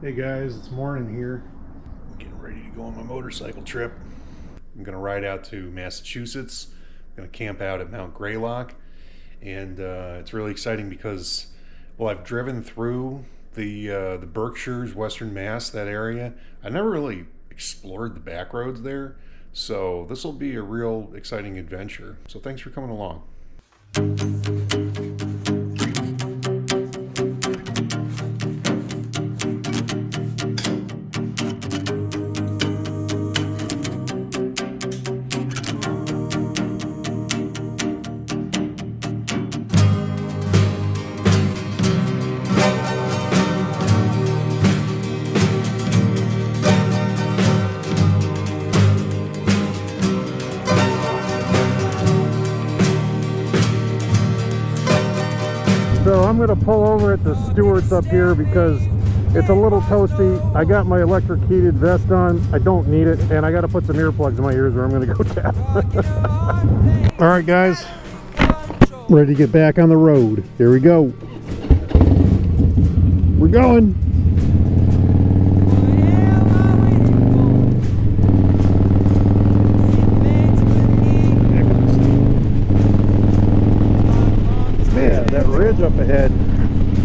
Hey guys, it's morning here. I'm getting ready to go on my motorcycle trip. I'm gonna ride out to Massachusetts. I'm gonna camp out at Mount Greylock, and it's really exciting because, well, I've driven through the Berkshires, Western Mass, that area. I never really explored the back roads there, so this will be a real exciting adventure. So thanks for coming along. So I'm gonna pull over at the Stewart's up here because it's a little toasty. I got my electric heated vest on. I don't need it, and I gotta put some earplugs in my ears or I'm gonna go tap. All right, guys, ready to get back on the road. Here we go. We're going. Man, that ridge up ahead,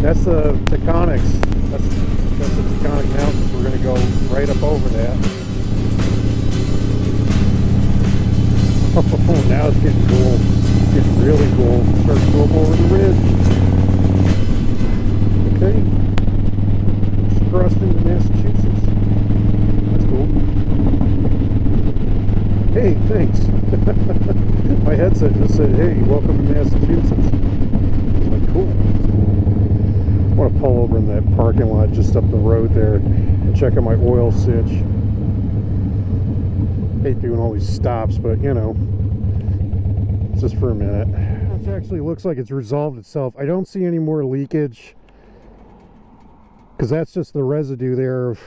that's the Taconics. That's the Taconic Mountains. We're going to go right up over that. Oh, now it's getting cool. It's getting really cool. Start to go up over the ridge. Okay. Just crossed into Massachusetts. That's cool. Hey, thanks. My headset just said, hey, welcome to Massachusetts. Cool. I want to pull over in that parking lot just up the road there and check on my oil sitch. Hate doing all these stops, but you know, it's just for a minute. It actually looks like it's resolved itself. I don't see any more leakage because that's just the residue there of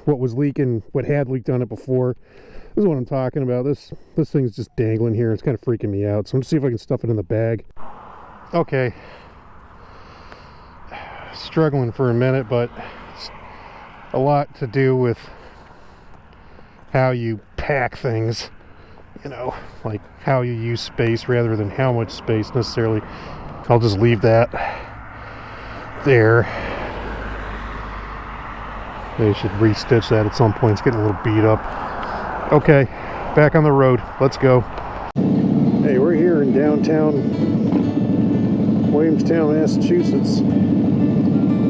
what was leaking, what had leaked on it before. This is what I'm talking about. This thing's just dangling here. It's kind of freaking me out. So I'm gonna see if I can stuff it in the bag. Okay. Struggling for a minute, but it's a lot to do with how you pack things, you know, like how you use space rather than how much space necessarily. I'll just leave that there. They should restitch that at some point. It's getting a little beat up. Okay, back on the road. Let's go. Hey, we're here in downtown Williamstown, Massachusetts.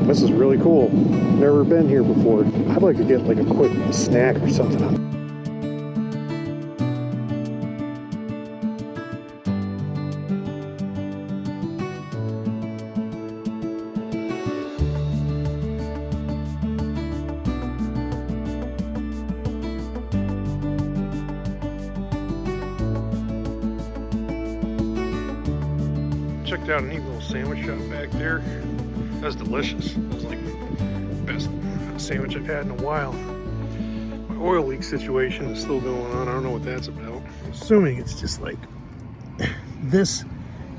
This is really cool. Never been here before. I'd like to get like a quick snack or something. Checked out a neat little sandwich shop back there. That's delicious. It was like the best sandwich I've had in a while. My oil leak situation is still going on. I don't know what that's about. I'm assuming it's just like this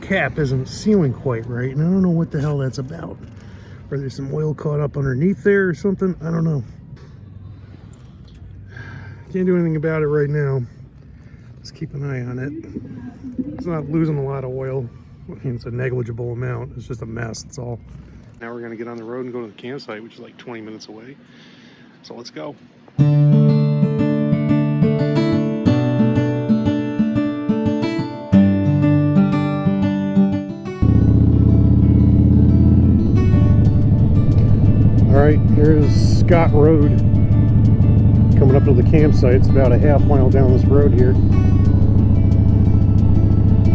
cap isn't sealing quite right, and I don't know what the hell that's about. Or there's some oil caught up underneath there or something. I don't know. Can't do anything about it right now. Just keep an eye on it. It's not losing a lot of oil. I mean, it's a negligible amount. It's just a mess, that's all. Now we're going to get on the road and go to the campsite, which is like 20 minutes away. So let's go. All right, here's Scott Road. Coming up to the campsite. It's about a half mile down this road here.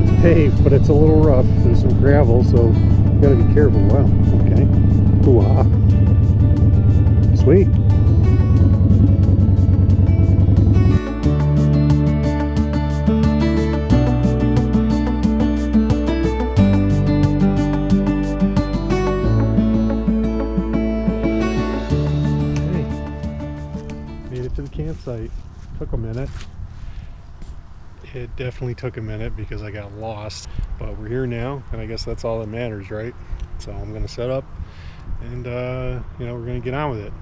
It's paved, but it's a little rough. There's some gravel, so you gotta be careful. Wow, okay. Ooh-ah. Sweet. Okay. Made it to the campsite. Took a minute. It definitely took a minute because I got lost, but we're here now, and I guess that's all that matters, right? So I'm gonna set up and you know, we're gonna get on with it.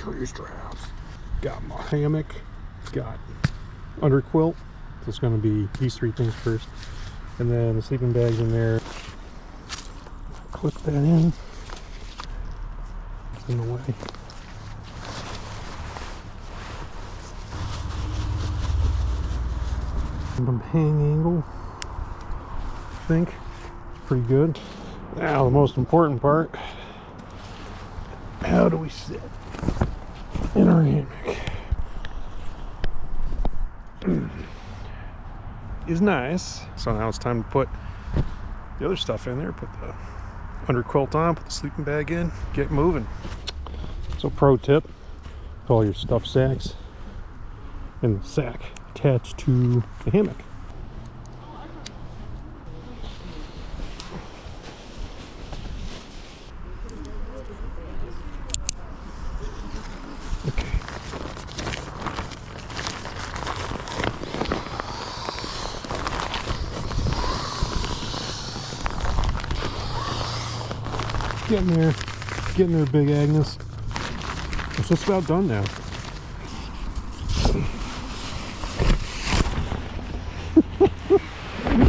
tree straps. Got my hammock. Got under quilt. So it's going to be these three things first. And then the sleeping bag's in there. Clip that in. It's in the way. Some hang angle. I think it's pretty good. Now the most important part. How do we sit in our hammock? Is nice. So now it's time to put the other stuff in there. Put the under quilt on, put the sleeping bag in, get moving. So pro tip, put all your stuff sacks in the sack attached to the hammock. Okay. Getting there, Big Agnes. It's just about done now.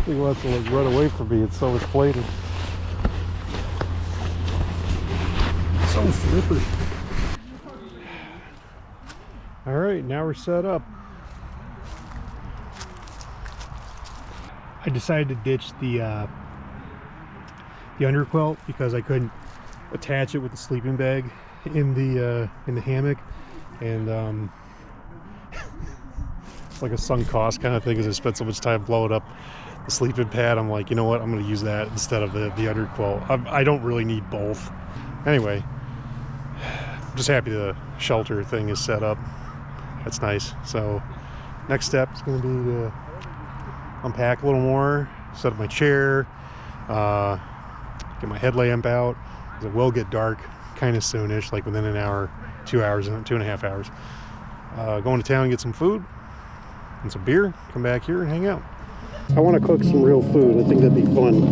He wants to like run away from me. It's so inflated. So slippery. All right, now we're set up. I decided to ditch the underquilt because I couldn't attach it with the sleeping bag in the hammock, and it's like a sunk cost kind of thing because I spent so much time blowing up the sleeping pad. I'm like, you know what, I'm going to use that instead of the underquilt. I don't really need both. Anyway, I'm just happy the shelter thing is set up. That's nice. So next step is going to be to unpack a little more, set up my chair, get my headlamp out. It will get dark kind of soonish, like within an hour, 2 hours, 2.5 hours. Going to town and get some food and some beer, come back here and hang out. I want to cook some real food. I think that'd be fun.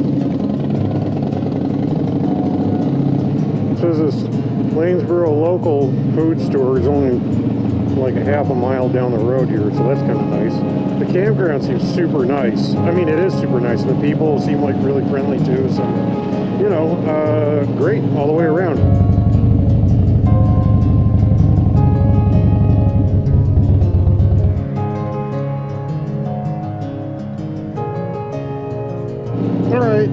So this Lanesboro local food store is only like a half a mile down the road here, so that's kind of nice. The campground seems super nice. I mean, it is super nice. The people seem like really friendly too, so you know, great all the way around. All right,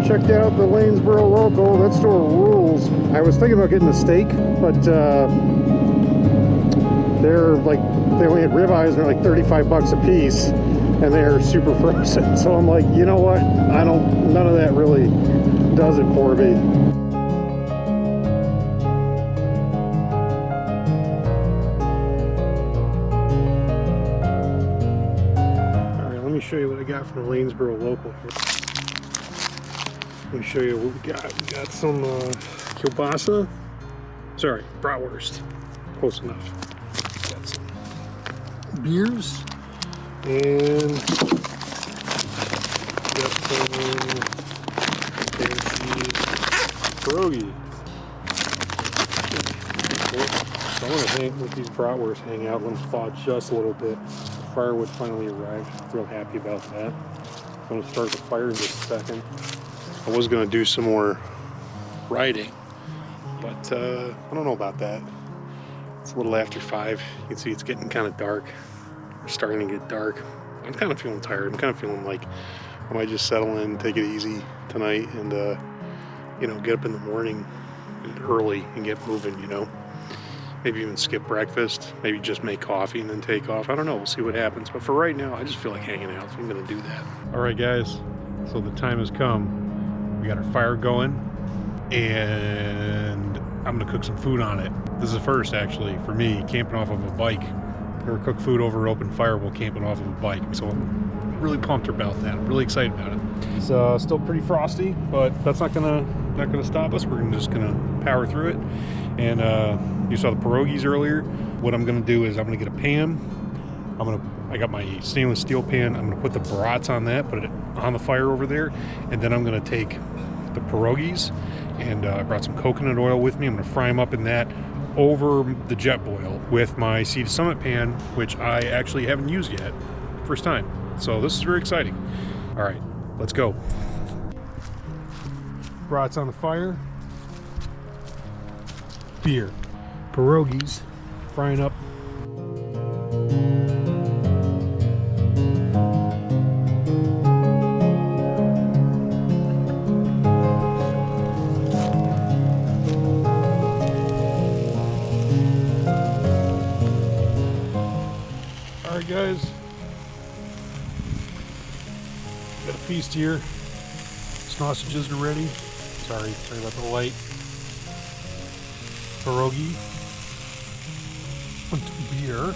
checked out the Lanesboro local. That store rules. I was thinking about getting a steak, but they're like, they only had ribeyes and they're like 35 bucks a piece, and they're super frozen. So I'm like, you know what? None of that really does it for me. All right, let me show you what I got from the Lanesboro local here. Let me show you what we got. We got some kielbasa. Sorry, bratwurst. Close enough. Got some beers and got some pierogi. So I'm gonna hang with these bratwurst, hang out, let them thaw just a little bit. The firewood finally arrived. Real happy about that. I'm gonna start the fire in just a second. I was gonna do some more riding, but I don't know about that. It's a little after 5. You can see it's getting kind of dark. It's starting to get dark. I'm kind of feeling tired. I'm kind of feeling like I might just settle in, take it easy tonight, and you know, get up in the morning early and get moving, you know. Maybe even skip breakfast, maybe just make coffee and then take off. I don't know, we'll see what happens. But for right now, I just feel like hanging out, so I'm gonna do that. All right, guys, so the time has come. We got our fire going, and I'm gonna cook some food on it. This is the first, actually, for me, camping off of a bike. Never cooked food over open fire while camping off of a bike. So I'm really pumped about that. I'm really excited about it. It's still pretty frosty, but that's not gonna stop us. We're just gonna power through it. And you saw the pierogies earlier. What I'm gonna do is I'm gonna get a pan. I got my stainless steel pan. I'm gonna put the brats on that, put it on the fire over there, and then I'm gonna take the pierogies, and I brought some coconut oil with me. I'm gonna fry them up in that over the jet boil with my Sea to Summit pan, which I actually haven't used yet. First time. So this is very exciting. All right, let's go. Brats on the fire. Beer. Pierogies. Frying up. Alright guys, got a feast here. Sausages are ready. Sorry about the light. Pierogi. And beer.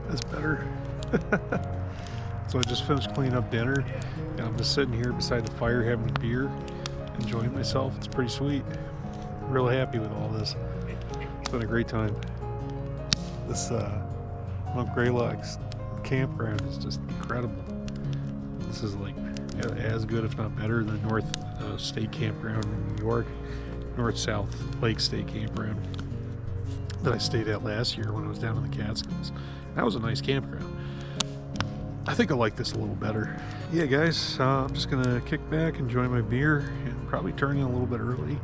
That's better. So I just finished cleaning up dinner, and I'm just sitting here beside the fire having a beer, enjoying myself. It's pretty sweet. Real happy with all this. It's been a great time. This Mount Greylock campground is just incredible. This is like as good, if not better, than North State Campground in New York, North-South Lake State Campground that I stayed at last year when I was down in the Catskills. That was a nice campground. I think I like this a little better. Yeah, guys, I'm just gonna kick back, enjoy my beer, and probably turn in a little bit early.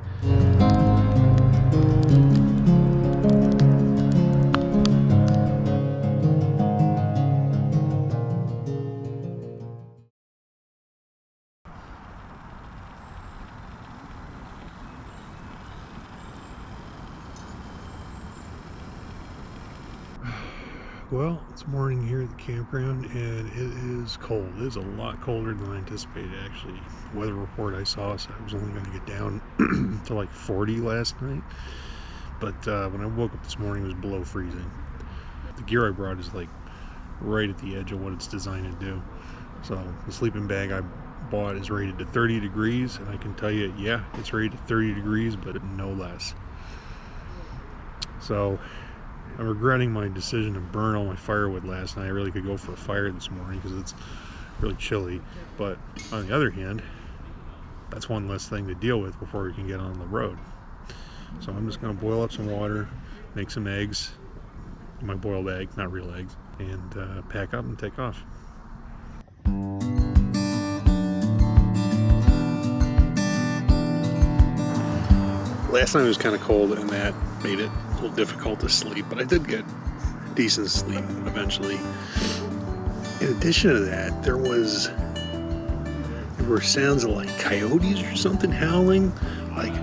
Well, it's morning here at the campground, and it is cold. It is a lot colder than I anticipated, actually. The weather report I saw said I was only going to get down to like 40 last night. But when I woke up this morning, it was below freezing. The gear I brought is like right at the edge of what it's designed to do. So the sleeping bag I bought is rated to 30 degrees, and I can tell you, yeah, it's rated to 30 degrees, but no less. So I'm regretting my decision to burn all my firewood last night. I really could go for a fire this morning because it's really chilly. But on the other hand, that's one less thing to deal with before we can get on the road. So I'm just going to boil up some water, make some eggs, my boiled egg, not real eggs, and pack up and take off. Last night was kind of cold, and that made it a little difficult to sleep, but I did get decent sleep eventually. In addition to that, there were sounds of like coyotes or something howling, like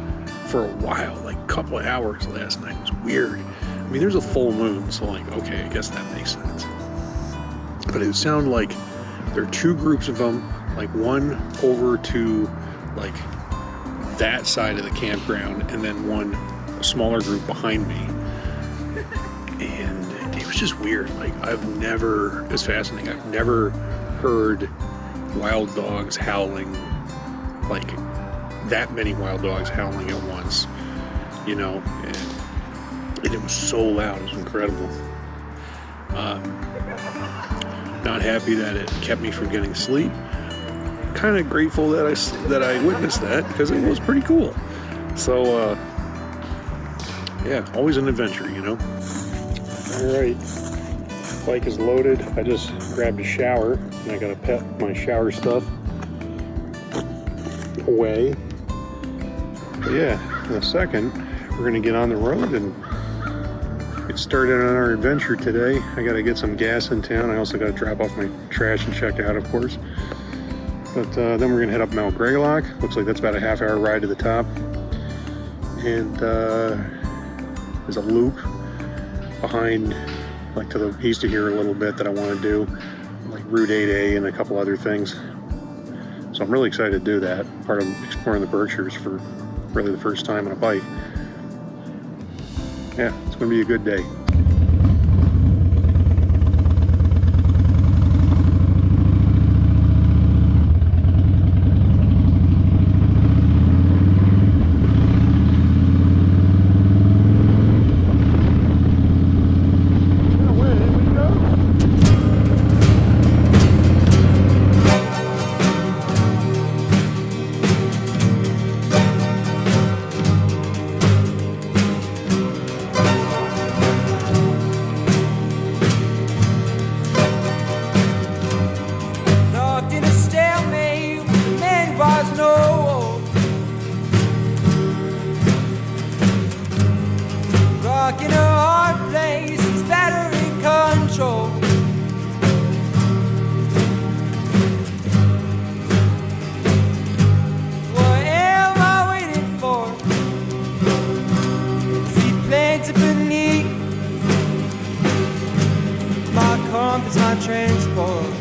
for a while, like a couple of hours last night. It was weird. I mean, there's a full moon, so like, okay, I guess that makes sense. But it sounded like there are two groups of them, like one over to like that side of the campground, and then one smaller group behind me. And it was just weird. Like, it's fascinating. I've never heard wild dogs howling, like that many wild dogs howling at once, you know, and it was so loud. It was incredible. Not happy that it kept me from getting sleep. Kind of grateful that I witnessed that, because it was pretty cool. So yeah, always an adventure, you know. All right, bike is loaded. I just grabbed a shower, and I gotta put my shower stuff away. But yeah, in a second we're gonna get on the road and get started on our adventure today. I gotta get some gas in town. I also gotta drop off my trash and check out, of course. But then we're gonna head up Mount Greylock. Looks like that's about a half-hour ride to the top. And there's a loop behind, like to the east of here a little bit, that I want to do, like Route 8A and a couple other things. So I'm really excited to do that. Part of exploring the Berkshires for really the first time on a bike. Yeah, it's gonna be a good day. is my transport.